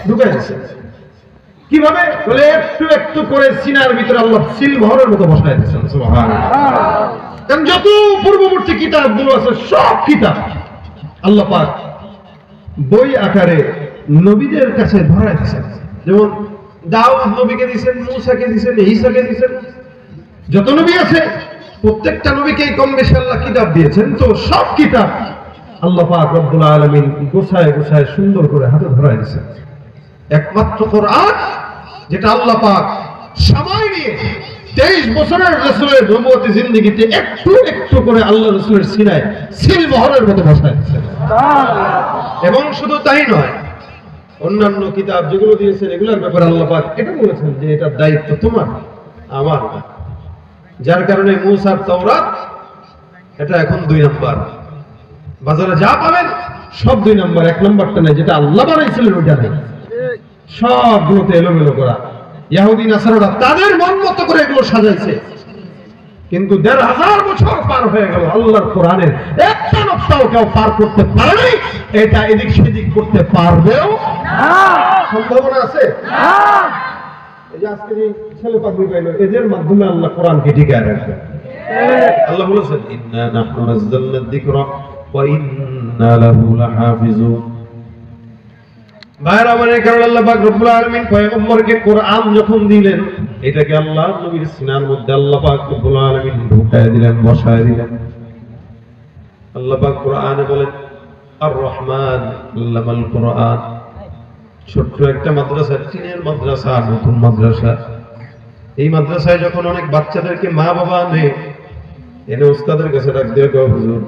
ঢুকাই দিয়েছে। কিভাবে বলে একটু একটু করে সিনার ভিতরে আল্লাহ সিলমোহরের মতো বসায় দিয়েছেন। সুবহানাল্লাহ। কারণ যত পূর্ববর্তী কিতাবগুলো আছে সব কিতাব আল্লাহ পাক বই আকারে নবীদের কাছে ধরায় দিয়েছেন। যেমন দাউদ নবীকে দিয়েছেন, মূসাকে দিয়েছেন, ঈসাকে দিয়েছেন, যত নবী আছে প্রত্যেকটা নবীকেই কম বেশি আল্লাহ কিতাব দিয়েছেন। তো সব কিতাব আল্লাহ পাক রব্বুল আলামিন গোছায় গোছায় সুন্দর করে হাতে ধরায় দিয়েছেন। একমাত্র কোরআন যেটা আল্লাহ পাক সময় নিয়ে 23 বছরের রাসূলের নবুয়তি জিন্দেগিতে একটু একটু করে আল্লাহ রাসূলের সিনায় সিলমোহরের মতো বসায় দিয়েছেন। এবং শুধু তাই নয়, অন্যান্য কিতাব যেগুলো দিয়েছেন এগুলোর ব্যাপারে আল্লাহ পাক এটা বলেছেন যে এটার দায়িত্ব তোমার, আমার না। যার কারণে মূসার তাওরাত এটা এখন 2 নম্বর। বাজারে যা পাবেন সব 2 নম্বর, 1 নম্বরটা নেই, যেটা আল্লাহ বানাইছিলেন ওইটা নেই। সবগুলোতে এলোমেলো করা। ইহুদি নাসারারা তাদের মন মতো করে এগুলো সাজাইছে, কিন্তু 1500 বছর পার হয়ে গেল আল্লাহর কোরআনের একটা নকশাও কেউ পার করতে পারেনি। এটা এদিক সেদিক করতে পারবেও না, সম্ভাবনা আছে না। এই যে আজকে ছেলে পাগড়ি পাইল, এদের মাধ্যমে আল্লাহ কোরআনকে টিকায় রাখবেন। আল্লাহ বলেছেন ইন্না নাহনু নাযালনা যিকরা ওয়া ইন্না লাহু লাহাফিজুন। ভাইরা মানে কারণ আল্লাহ পাক রব্বুল আলামিন পয়গম্বরকে কোরআন যখন দিলেন, এটাকে আল্লাহ নবীর সিনার মধ্যে আল্লাহ পাক রব্বুল আলামিন ঢুকায় দিলেন, বসায় দিলেন। আল্লাহ পাক কোরআনে বলেন আর রহমান আল্লামাল কোরআন। ছোট্ট একটা মাদ্রাসা, চীনের মাদ্রাসা, নতুন মাদ্রাসা। এই মাদ্রাসায় যখন অনেক বাচ্চাদেরকে মা বাবা এনে উস্তাদের কাছে ডাক দিয়ে গো হুজুর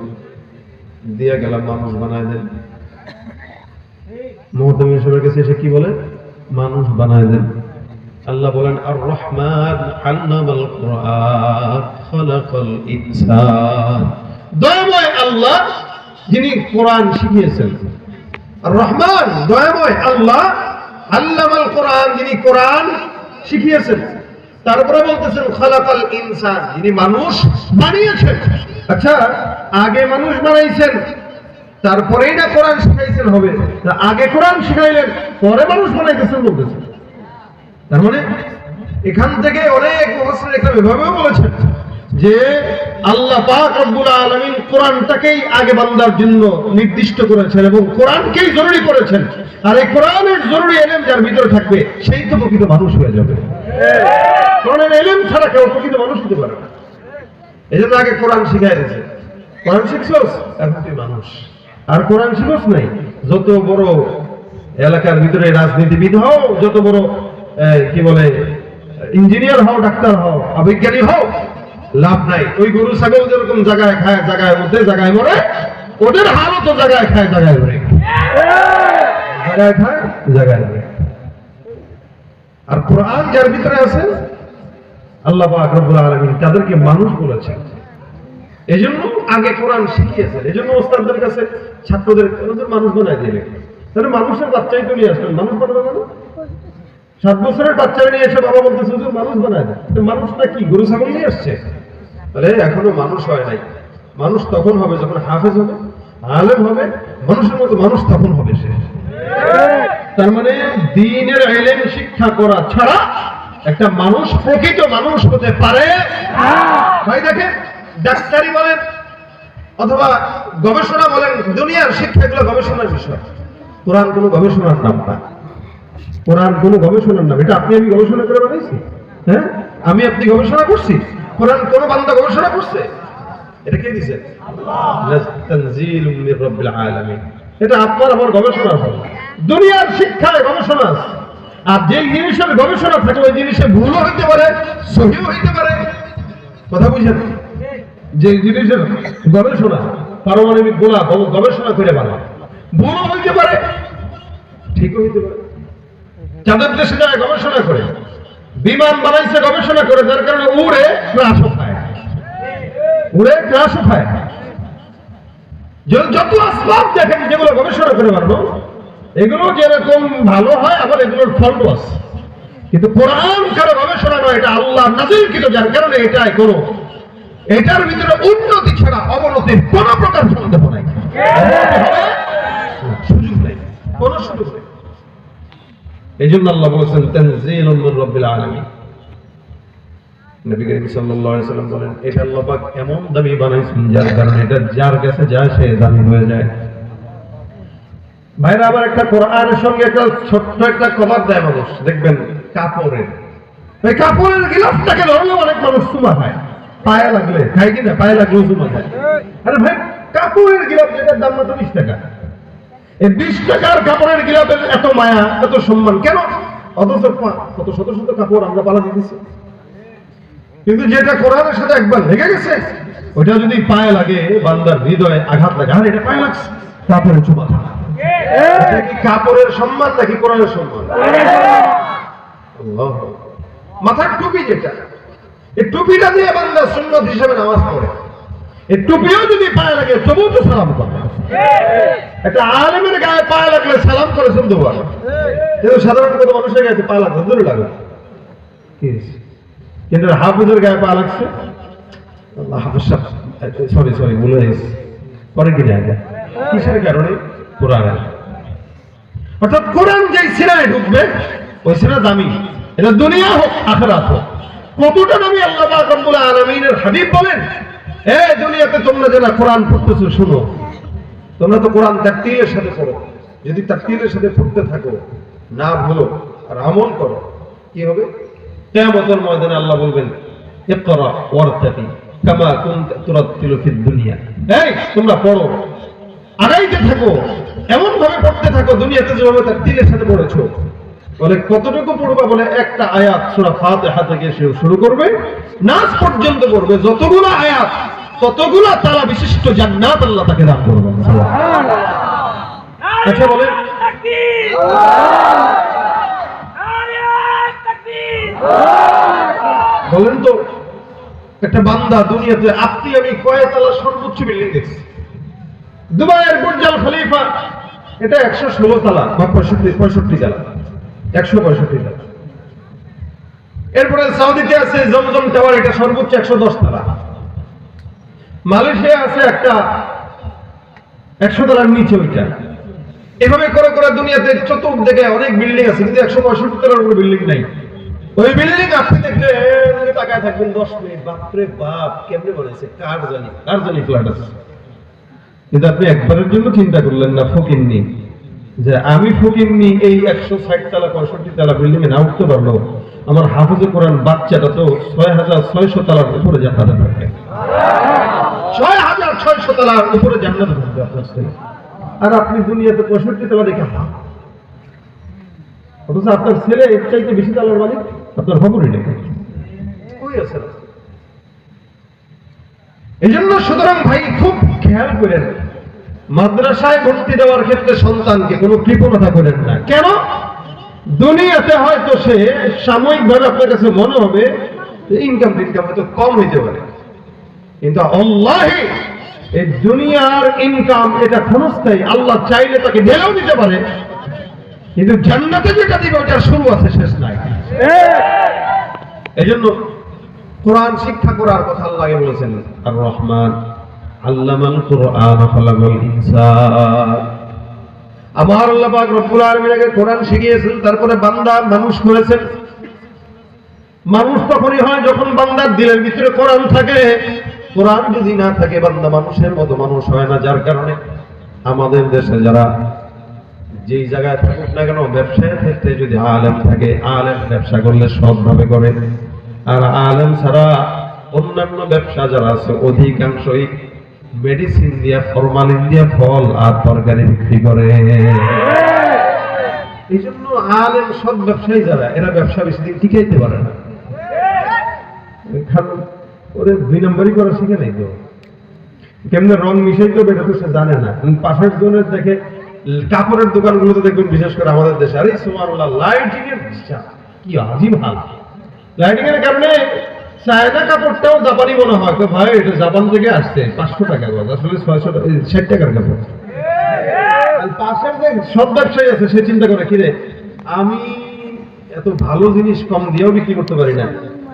দিয়া গেলাম, মানুষ বানায় দেন। মুহতামিম সাহেবের কাছে এসে কি বলে? মানুষ বানায় দেন। আল্লাহ বলেন আর রহমান আল্লামাল কোরআন খালাকাল ইনসান। দয়াময় আল্লাহ যিনি কোরআন শিখিয়েছেন। আর রহমান দয়াময় আল্লাহ আল্লামাল কোরআন, যিনি কোরআন শিখিয়েছেন। তারপরে বলতেছেন খালাকাল ইনসান, যিনি মানুষ বানিয়েছেন। আচ্ছা, আগে মানুষ বানাইছেন তারপরেই না কোরআন শিখাইছেন হবে? আগে কোরআন শিখাইলেন পরে মানুষ বানাইতেছেন বলতেছেন। তার মানে এখান থেকে অনেক মুফাসসির একরাম এভাবেও বলেছেন যে আল্লাহ পাক রব্বুল আলামিন কোরআনটাকেই আগে বান্দার জন্য নির্দিষ্ট করেছেন এবং কোরআনকেই জরুরি করেছেন। আর এই কোরআনের জরুরি ইলম যার ভিতরে থাকবে সেই তো প্রকৃত মানুষ হয়ে যাবে। কোরআনের ইলম ছাড়া কেউ প্রকৃত মানুষ হতে পারে না। এজন্য আগে কোরআন শিখাই দিয়েছে। কোরআন শিখছস, এখন তুই মানুষ। আর কোরআন শিখছ নাই, যত বড় এলাকার ভিতরে রাজনীতিবিদ হও, যত বড় কি বলে ইঞ্জিনিয়ার হও, ডাক্তার হও, বিজ্ঞানী হও, লাভ নাই। ওই গরু ছাগল যেরকম জায়গায় খায় জায়গায় মধ্যে জায়গায় মরে, ওদের হালও তো জায়গায় খায় জায়গায় মরে, জায়গায় খায় জায়গায় মরে। আর কোরআন যার ভিতরে আছে আল্লাহ পাক রব্বুল আলামিন তাদেরকে মানুষ বলেছেন। এজন্য আগে কোরআন শিখিয়েছেন। এজন্য ওস্তাদদের কাছে ছাত্রদের মানুষ বানায় দিলে, তাহলে মানুষের বাচ্চাই তো নিয়ে আসলেন, মানুষ বানাবে না? 7 বছরের বাচ্চাই নিয়ে এসে বাবা বলতেছে যে মানুষ বানায় দেয়। মানুষটা কি গরু ছাগল নিয়ে আসছে? তাহলে এখনো মানুষ হয় নাই। মানুষ তখন হবে যখন হাফেজ হবে, আলেম হবে, মানুষের মতো মানুষ তখন হবে সে। তার মানে দ্বীনের ইলম শিক্ষা করা ছাড়া একটা মানুষ প্রকৃত মানুষ হতে পারে না। ভাই দেখেন, ডাক্তারি বলেন অথবা গবেষণা বলেন, দুনিয়ার শিক্ষা এগুলো গবেষণার বিষয়। কোরআন কোনো গবেষণার নাম না। কোরআন কোনো গবেষণার নাম। এটা আপনি আমি গবেষণা করে বানাইছি? হ্যাঁ, আমি আপনি গবেষণা করছি? কোরআন কোন বান্দা গবেষণা করছে? এটা কে দিয়েছে? আল্লাহ। তানজিলুম মির রাব্বিল আলামিন। এটা আপনার আমার গবেষণা হয়। দুনিয়ার শিক্ষায় গবেষণা আছে। আর যে জিনিসের গবেষণা থাকে ওই জিনিসে ভুলও হইতে পারে, সহিও হইতে পারে। কথা বুঝেন? যে জিনিসের গবেষণা, পারমাণবিক গোলা গবেষণা করে বানায়, ভুলও হইতে পারে, ঠিকও হইতে পারে। চাঁদের দেশে যারা গবেষণা করে, বিমান বানাইছে গবেষণা করে, যার কারণে উড়ে ক্রাশও খায়, উড়ে ক্রাশও খায়। যত আসবাব দেখেন যেগুলো গবেষণা করে বানানো, এগুলো যেরকম ভালো হয় আবার এগুলোর ফল্টও আছে। কিন্তু কোরআন কারো গবেষণা নয়, এটা আল্লাহ নাযিলকৃত, যার কারণে এটাই কোনো এটার ভিতরে উন্নতি ছাড়া অবনতির কোন প্রকার সন্দেহ নাই, সুযোগ নেই, কোন সুযোগ নেই। এই জন্য আল্লাহ বলেছেন তানজিলুম মির রাব্বিল আলামিন। নবী করিম সাল্লাল্লাহু আলাইহি ওয়াসাল্লাম বলেন, এটা আল্লাহ পাক এমন দামি বানাইছেন যার কারণে এটা যার কাছে যায় সে দামি হয়ে যায়। ভাইরা, আবার একটা কোরআনের সঙ্গে একটা ছোট্ট একটা কভার দেয় মানুষ, দেখবেন কাপড়ের। এই কাপড়ের গিলাফটাকে ধরলে অনেক মানুষ চুমা খায়, পায়ে লাগলে খায় কিনা, পায়ে লাগলেও চুমা খায়। আরে ভাই, কাপড়ের গিলাফ যেটার দাম মাত্র 20 টাকা, এই 20 টাকার কাপড়ের গিলাফের এত মায়া, এত সম্মান কেন? অথচ কত শত শত কাপড় আমরা পালা দিতেছি। কিন্তু যেটা কোরআনের সাথে একবার লেগে গেছে, ওটা যদি পায়ে লাগে, বান্দার হৃদয়ে আঘাত লাগে, আর এটা পায়ে লাগছে, কাপড়ের চুমা খায়। এটা কি কাপড়ের সম্মান নাকি কোরআনের সম্মান? আল্লাহ। মাথার টুপি যেটা, এই টুপিটা দিয়ে বান্দা সুন্নাত হিসেবে নামাজ পড়ে, এই টুপিও যদি পায়ে লাগে তবুও তো সালাম করে। একটা আলেমের গায়ে পায়ে লাগলে সালাম করে শুনতে পারে, কিন্তু সাধারণত কোনো মানুষের গায়ে পা লাগলে দূরে লাগে। কিন্তু হাফিজের গায়ে পা লাগছে, হাফিজ সরি ভুলে গেছে, পরে কি জায়গা কিসের কারণে? কোরআন। অর্থাৎ কোরআন যেই সিনায় ঢুকবে ওই সিনা দামি, এটা দুনিয়া হোক আখিরাত হোক। কতটা দামি আল্লাহ পাক রব্বুল আলামিনের হাবিব বলেন, এই দুনিয়াতে তোমরা যারা কোরআন পড়তেছো শুনো, তোমরা তো কোরআন তারতিলের সাথে পড়ো, যদি তারতিলের সাথে পড়তে থাকো, না ভুলো আর আমল করো, কি হবে? কিয়ামতের ময়দানে আল্লাহ বলবেন, ইকরা ওয়ারতাকি কামা কুনতা তুরাতিলু ফিদ দুনিয়া। এই তোমরা পড়ো, আগাইতে থাকো, এমন ভাবে পড়তে থাকো দুনিয়াতে যেভাবে তারতিলের সাথে পড়েছো। বলে কতটুকু পড়বা? বলে একটা আয়াত সূরা ফাতিহা থেকে শুরু করবে, নাস পর্যন্ত পড়বে, যতগুলো আয়াত ততগুলো তালা বিশিষ্ট জান্নাত আল্লাহ তাকে দান করবেন। আচ্ছা বলেন, বলেন তো একটা বান্দা দুনিয়াতে আপনি আমি কয় তালা সর্বোচ্চ বিল্ডিং দেখছি? দুবাইয়ের বুর্জ আল খলিফা, এটা 116 তালা বা 65 তালা, 165 তালা। এরপরে সৌদিতে আছে জমজম টাওয়ার, এটা সর্বোচ্চ 110 তালা। মালয়েশিয়া আছে একটা 100 তালার নিচে ওইটা। এভাবে করে করে দুনিয়াতে চতুর্দিকে অনেক বিল্ডিং আছে, কিন্তু 165 তালার উপরে বিল্ডিং নাই। ওই বিল্ডিং আপনি দেখলে তাকায় থাকবেন 10 মিনিট, বাপরে বাপ কেমনে বানাইছে, কার জানি ফ্ল্যাট আছে। কিন্তু আপনি একবারের জন্য চিন্তা করলেন না ফকিন্নি, যে আমি ফকিন্নি এই 160 তালা 65 তালা বিল্ডিং এ না উঠতে পারলো, আমার হাফেজে কোরআন বাচ্চাটা তো 6600 তালার উপরে জান্নাতে থাকবে, 6600 তালার উপরে জান্নাতে থাকবে আপনার ছেলে। আর আপনি দুনিয়াতে 65 তালা দেখে হা, অথচ আপনার ছেলে এর চাইতে বেশি তালার মালিক, আপনার খবরই নেই। কই আছে? এই জন্য সুতরাং ভাই খুব খেয়াল করেন, মাদ্রাসায় ভর্তি দেওয়ার ক্ষেত্রে সন্তানকে কোনো কৃপণতা করেন না। কেন? দুনিয়াতে হয়তো সে সাময়িকভাবে আপনার কাছে মনে হবে ইনকাম হয়তো কম হইতে পারে, কিন্তু আল্লাহি এই দুনিয়ার ইনকাম এটা ক্ষণস্থায়ী। আল্লাহ চাইলে তাকে ঢেলেও দিতে পারে, কিন্তু জান্নাতে যেটা দিবে ওটার শুরু আছে, শেষ নাই। এই জন্য কোরআন শিক্ষা করার কথা আল্লাহ বলেছেন, আর রহমান আল্লামাল কুরআন খালাকাল ইনসান। আমার আল্লাহ পাক রব্বুল আলামিন আগে কোরআন শিখিয়েছেন, তারপরে বান্দা মানুষ করেছেন। মানুষ তখনই হয় যখন বান্দার দিলের ভিতরে কোরআন থাকে। কোরআন যদি না থাকে বান্দা মানুষের মতো মানুষ হয় না। যার কারণে আমাদের দেশে যারা যেই জায়গায় থাকুক না কেন, ব্যবসায়ের ক্ষেত্রে যদি আলেম থাকে, আলেম ব্যবসা করলে সৎভাবে করে, আর আলেম ছাড়া অন্যান্য ব্যবসা যারা আছে অধিকাংশই মেডিসিন দিয়া, ফরমালিন দিয়া ফল আর তরকারি বিক্রি করে। এই জন্য আলেম সৎ ব্যবসায়ী যারা, এরা ব্যবসা বেশি দিন টিকাইতে পারে না। ওরে 2 নম্বরই করা শিখে নাই তো, কেমনে রং মিশাই করবে এটা তো সে জানে না। পাশের জনের দেখে কাপড়ের দোকানগুলোতে দেখবেন, বিশেষ করে আমাদের দেশে, আরে সুবহানাল্লাহ, লাইটিং এর কি আজীব হাল। লাইটিং এর কারণে চায়না কাপড়টাও জাপানি মনে হয়, ভাই এটা জাপান থেকে আসছে, 500 টাকা গজ, আসলে 60 টাকার কাপড়। পাশের যে সব ব্যবসায়ী আছে সে চিন্তা করে, কিরে আমি এত ভালো জিনিস কম দিয়েও বিক্রি করতে পারি না,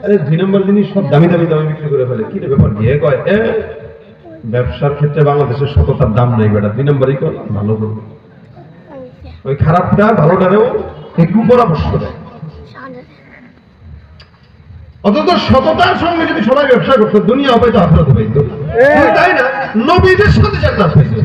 আরে 2 নম্বর জিনিস সব দামি বিক্রি করে ফেলে, কি রে ব্যাপার দিয়ে কয়, ব্যবসার ক্ষেত্রে বাংলাদেশের সততার দাম নেই বেটা, 2 নম্বরই কর, ভালো করবে। ওই খারাপটা ভালোটারেও একটু পরামর্শ দেয়। অথচ সততার সঙ্গে যদি সবাই ব্যবসা করতো দুনিয়া হয়তো আখেরাত হইতো, তাই না? নবীদের সাথে জান্নাত হইতো।